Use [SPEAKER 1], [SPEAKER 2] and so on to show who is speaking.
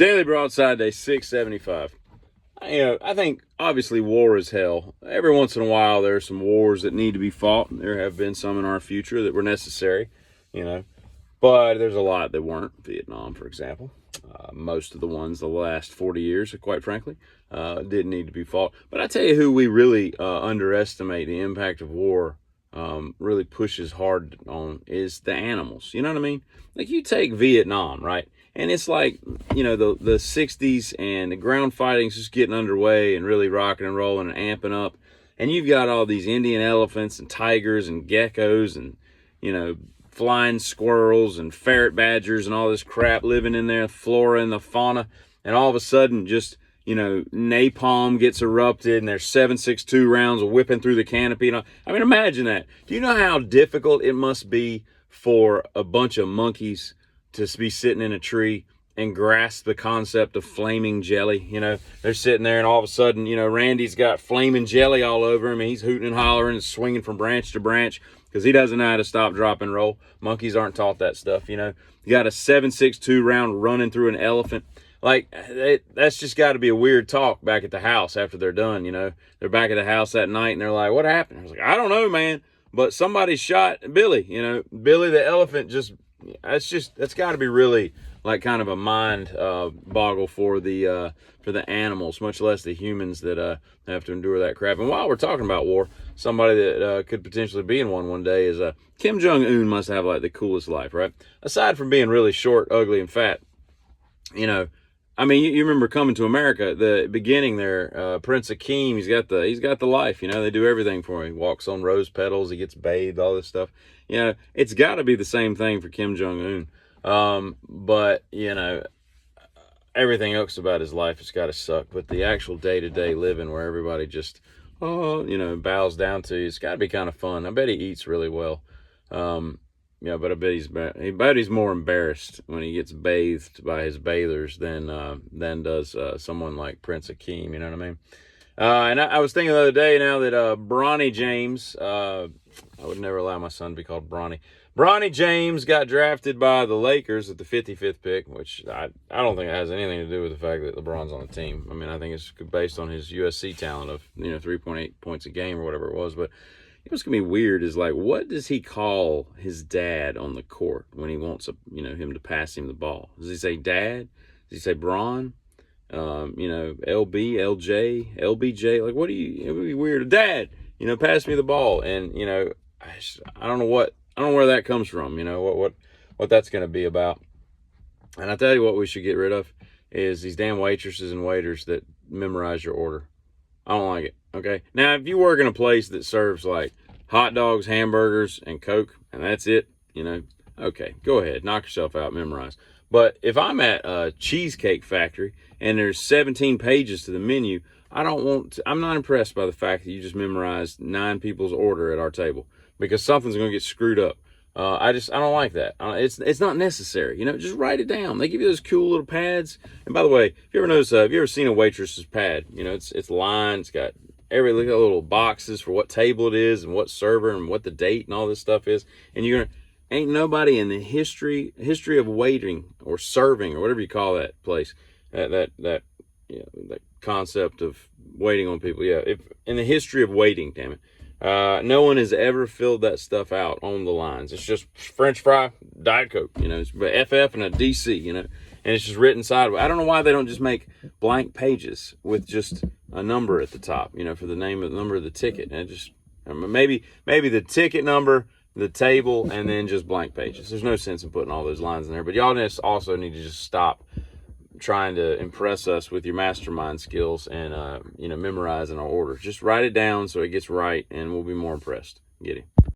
[SPEAKER 1] Daily Broadside, day 675. I think obviously war is hell. Every once in a while, there are some wars that need to be fought. There have been some in our future that were necessary, but there's a lot that weren't. Vietnam, for example. Most of the ones the last 40 years, quite frankly, didn't need to be fought. But I tell you who we really underestimate the impact of war really pushes hard on is the animals. You know what I mean? Like you take Vietnam, right? And it's like, the 60s and the ground fighting's just getting underway and really rocking and rolling and amping up. And you've got all these Indian elephants and tigers and geckos and, flying squirrels and ferret badgers and all this crap living in there, flora and the fauna. And all of a sudden just, napalm gets erupted and there's 7.62 rounds whipping through the canopy. I mean, imagine that. Do you know how difficult it must be for a bunch of monkeys to be sitting in a tree and grasp the concept of flaming jelly? They're sitting there and all of a sudden, Randy's got flaming jelly all over him and he's hooting and hollering and swinging from branch to branch because he doesn't know how to stop, drop, and roll. Monkeys aren't taught that stuff, You got a 7.62 round running through an elephant. Like, that's just got to be a weird talk back at the house after they're done, They're back at the house that night and they're like, what happened? I was like, I don't know, man. But somebody shot Billy, Billy the elephant that's got to be really like kind of a mind boggle for the animals, much less the humans that have to endure that crap. And while we're talking about war, somebody that could potentially be in one day is Kim Jong-un. Must have like the coolest life, right? Aside from being really short, ugly, and fat, I mean, you remember Coming to America, the beginning there, Prince Akeem, he's got the life, they do everything for him. He walks on rose petals, he gets bathed, all this stuff. It's got to be the same thing for Kim Jong-un. But, everything else about his life has got to suck. But the actual day-to-day living where everybody just, bows down to you, it's got to be kind of fun. I bet he eats really well. But I bet he's more embarrassed when he gets bathed by his bathers than does someone like Prince Akeem. You know what I mean? And I was thinking the other day now that Bronny James, I would never allow my son to be called Bronny. Bronny James got drafted by the Lakers at the 55th pick, which I don't think it has anything to do with the fact that LeBron's on the team. I mean, I think it's based on his USC talent of 3.8 points a game or whatever it was, but. What's going to be weird is, like, what does he call his dad on the court when he wants, him to pass him the ball? Does he say dad? Does he say Bron? LB, LJ, LBJ? Like, it would be weird. Dad, pass me the ball. And, I don't know where that comes from, what that's going to be about. And I tell you what we should get rid of is these damn waitresses and waiters that memorize your order. I don't like it. Okay. Now, if you work in a place that serves like hot dogs, hamburgers, and Coke, and that's it, okay, go ahead, knock yourself out, memorize. But if I'm at a cheesecake factory and there's 17 pages to the menu, I'm not impressed by the fact that you just memorized 9 people's order at our table because something's going to get screwed up. I don't like that. It's not necessary. Just write it down. They give you those cool little pads. And by the way, if you ever notice, have you ever seen a waitress's pad? It's lined. It's got little boxes for what table it is and what server and what the date and all this stuff is. And ain't nobody in the history of waiting or serving or whatever you call that place, that concept of waiting on people. Yeah, if in the history of waiting, damn it. No one has ever filled that stuff out on the lines. It's just French fry, Diet Coke, it's FF and a DC, and it's just written sideways. I don't know why they don't just make blank pages with just a number at the top, for the name of the number of the ticket. And maybe the ticket number, the table, and then just blank pages. There's no sense in putting all those lines in there. But y'all also need to just stop trying to impress us with your mastermind skills and memorizing our order. Just write it down so it gets right and we'll be more impressed. Get it?